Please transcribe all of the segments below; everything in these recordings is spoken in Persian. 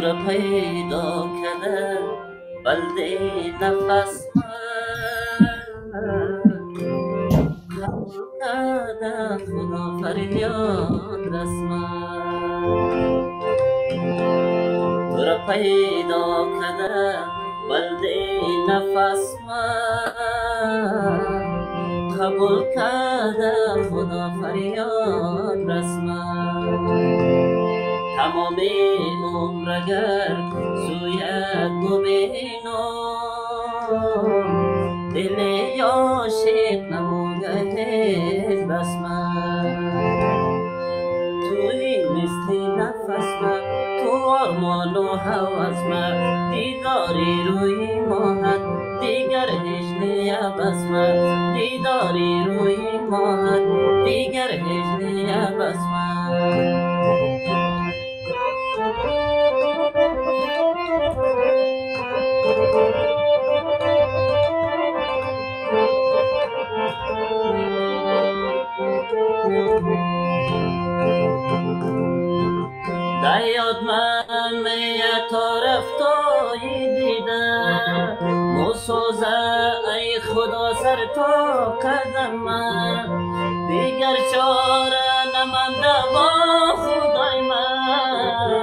را پیدا کرده بلده نفس قبول کرده خدا فریاد رسمت تو را پیدا کرده بلده نفس قبول کرده خدا فریاد رسمت تمام عمر اگر سویت ببینم دل عاشق نموده رسمت توی مثل نفس تو آرمان و حوض دیداری روی ماهت دیگر هجلی بسمت دیداری روی ماهت دیگر هجلی بسمت دیاد من میت رفتایی دیده موسوزه ای خدا سر تا قدم من دیگر چاره نمانده با خدای من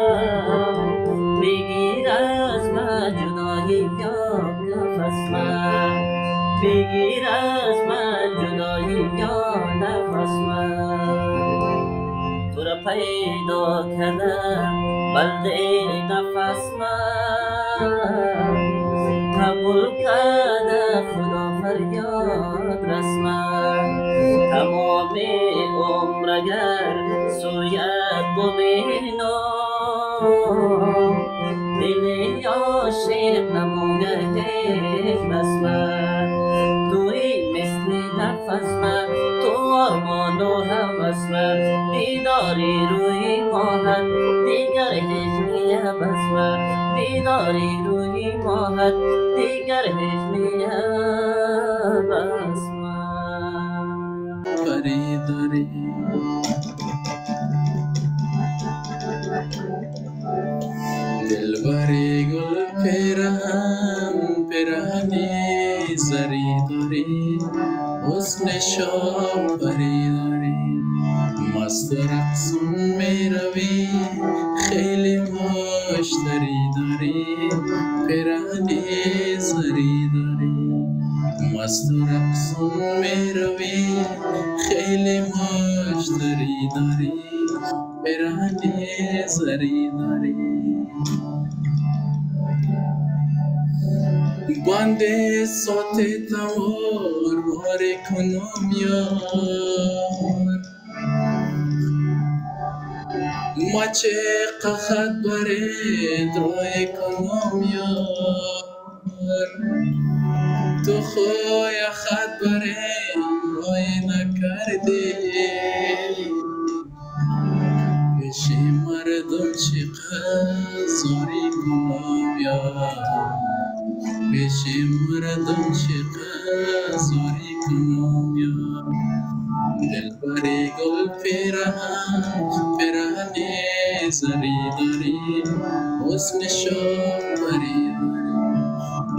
بگیر از من جدایی یا نفس من بگیر از من جدایی یا نفس من تو را پیدا کرده بلده نفس قبول کرده خدا فریاد رسمت تمام عمر اگر سویت ببینم دل عاشق نموده رسمت توی مثل نفس تو آرمان و حوث دیداری روی ماهت دیگر هجلی بسمت دیداری روی ماهت دیگر هجلی بسمت فریداری دلبری گل پیرهن پیرهنی زری داری حسن شام فریداری مست و رقصون می روی خیلی مشتری داری پیرهنی زری داری مست و رقصون می روی خیلی مشتری داری پیرهنی زری داری بانده صوت تمار باره کنم یار ما چه قخط برید روی کنم یار تو خوی خط برید روی نکردی پیش مردم چقدر زاری کنم یار پیش مردم چقدر زاری کنم یار دلبری گل پیرهنی زری داری حسن شامری داری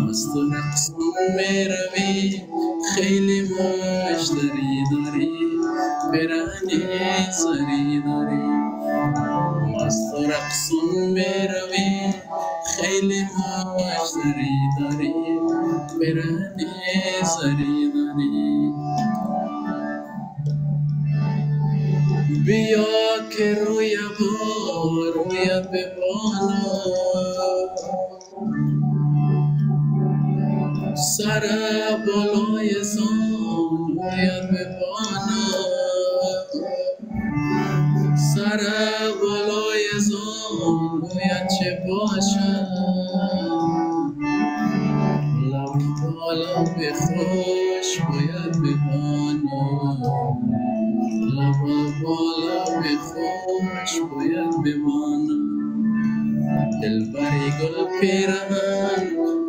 مست و رقصون می روی خیلی مشتری داری پیرهنی زری داری مست و رقصون می روی خیلی مشتری داری پیرهنی زری داری بیا که روی ببانا سر بالای زان رویت ببانا سر بالای زان رویت چه باشد لب بالا بخوش باید ببانا لب بالا بخوش باید ببانا دلبری گل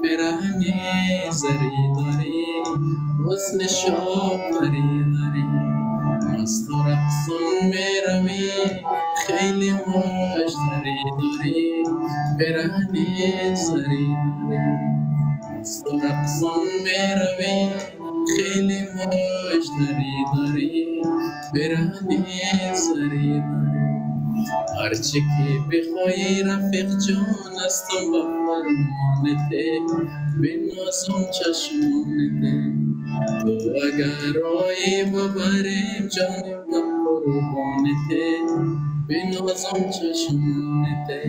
پیرهنی زری داری حسن شامری داری مست و رقصون می روی خیلی مشتری سری داری برهنه سری داری از تو رقصان میروی خیلی مشتری داری برهنه سری داری هرچی که بخوای رفیق جان هستم با فرمانته بنازم چشمانته تو اگر رای ببریم جانم با قربانته بنازم چشمانته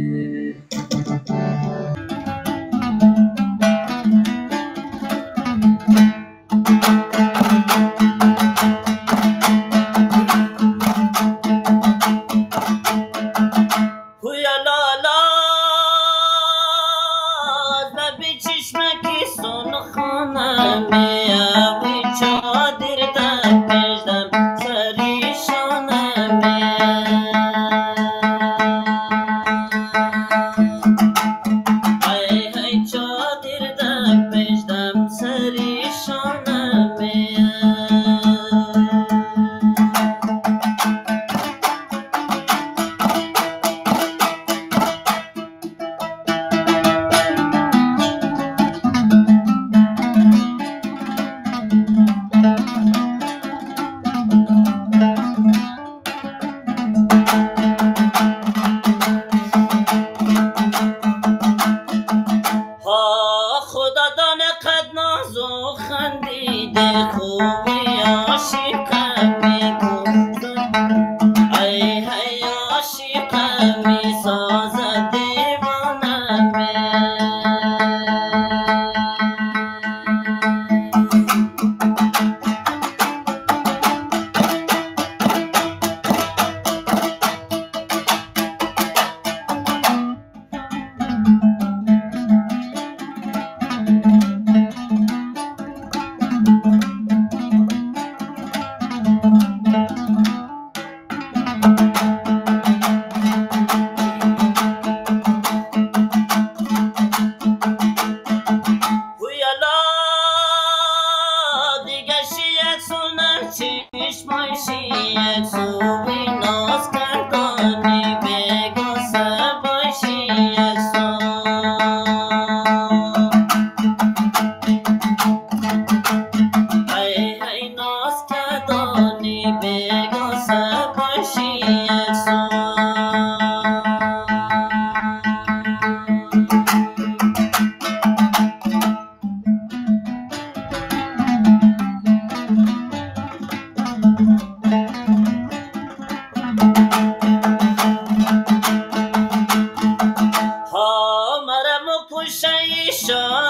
شان